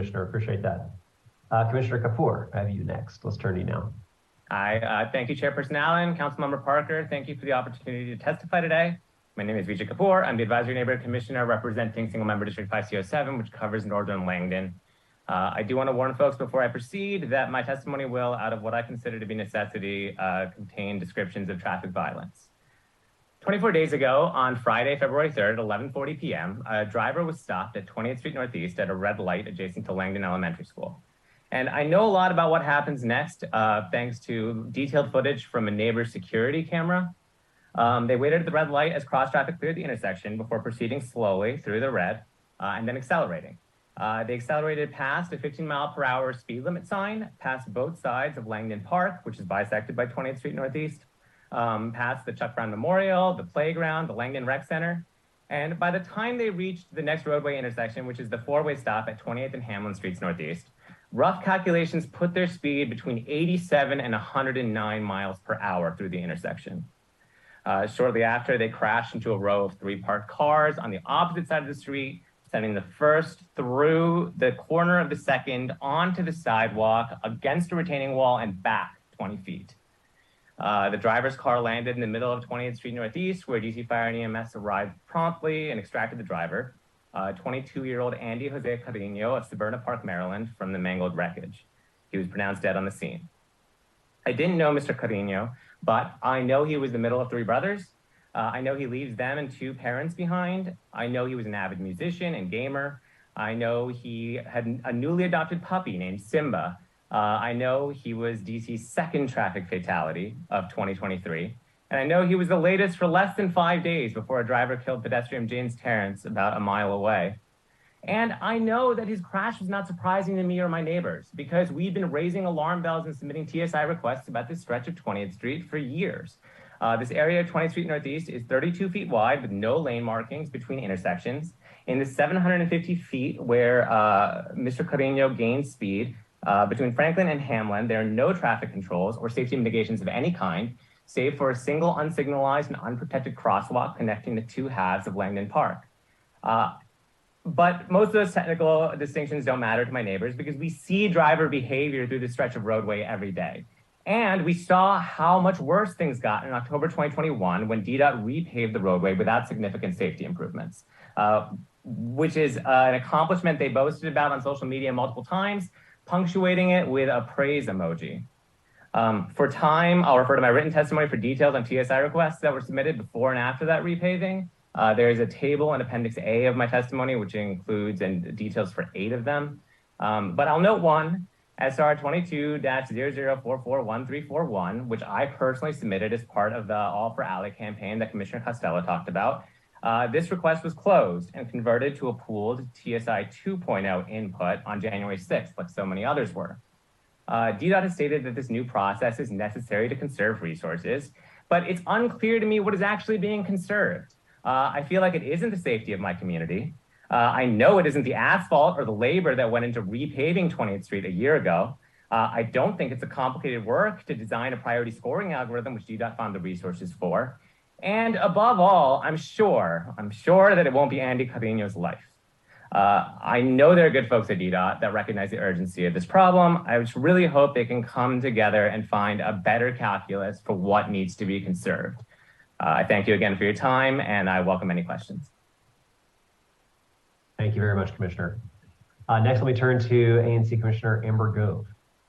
Commissioner. Appreciate that. Commissioner Kapoor, I have you next. Let's turn to you now. Hi, thank you, Chairperson Allen, Councilmember Parker. Thank you for the opportunity to testify today. My name is Vijay Kapoor. I'm the Advisory Neighborhood Commissioner representing Single Member District 5C07, which covers Northern Langdon. I do want to warn folks before I proceed that my testimony will, out of what I consider to be necessity, contain descriptions of traffic violence. 24 days ago, on Friday, February 3rd, at 11:40 p.m., a driver was stopped at 20th Street Northeast at a red light adjacent to Langdon Elementary School. And I know a lot about what happens next, thanks to detailed footage from a neighbor's security camera. They waited at the red light as cross traffic cleared the intersection before proceeding slowly through the red and then accelerating. They accelerated past a 15-mile-per-hour speed limit sign, past both sides of Langdon Park, which is bisected by 20th Street Northeast, past the Chuck Brown Memorial, the playground, the Langdon Rec Center. And by the time they reached the next roadway intersection, which is the four-way stop at 28th and Hamlin Streets Northeast, rough calculations put their speed between 87 and 109 miles per hour through the intersection. Shortly after, they crashed into a row of 3 parked cars on the opposite side of the street, sending the first through the corner of the second onto the sidewalk against a retaining wall and back 20 feet. The driver's car landed in the middle of 20th Street Northeast, where DC Fire and EMS arrived promptly and extracted the driver, 22-year-old Andy Jose Carino of Severna Park, Maryland, from the mangled wreckage. He was pronounced dead on the scene. I didn't know Mr. Carino, but I know he was the middle of 3 brothers. I know he leaves them and 2 parents behind. I know he was an avid musician and gamer. I know he had a newly adopted puppy named Simba. I know he was DC's 2nd traffic fatality of 2023. And I know he was the latest for less than 5 days before a driver killed pedestrian James Terrence about a mile away. And I know that his crash was not surprising to me or my neighbors, because we've been raising alarm bells and submitting TSI requests about this stretch of 20th Street for years. This area of 20th Street Northeast is 32 feet wide with no lane markings between intersections. In the 750 feet where Mr. Carino gained speed between Franklin and Hamlin, there are no traffic controls or safety mitigations of any kind, save for a single unsignalized and unprotected crosswalk connecting the 2 halves of Langdon Park. But most of those technical distinctions don't matter to my neighbors because we see driver behavior through this stretch of roadway every day. And we saw how much worse things got in October 2021 when DDOT repaved the roadway without significant safety improvements, which is an accomplishment they boasted about on social media multiple times, punctuating it with a praise emoji. For time, I'll refer to my written testimony for details on TSI requests that were submitted before and after that repaving. There is a table in Appendix A of my testimony, which includes and details for 8 of them. But I'll note one, SR 22-00441341, which I personally submitted as part of the All for Alley campaign that Commissioner Costello talked about. This request was closed and converted to a pooled TSI 2.0 input on January 6th, like so many others were. DDOT has stated that this new process is necessary to conserve resources, but it's unclear to me what is actually being conserved. I feel like it isn't the safety of my community. I know it isn't the asphalt or the labor that went into repaving 20th Street a year ago. I don't think it's a complicated work to design a priority scoring algorithm, which DDOT found the resources for. And above all, I'm sure that it won't be Andy Carino's life. I know there are good folks at DDOT that recognize the urgency of this problem. I just really hope they can come together and find a better calculus for what needs to be conserved. I thank you again for your time, and I welcome any questions. Thank you very much, Commissioner. Next, let me turn to ANC Commissioner Amber Gove.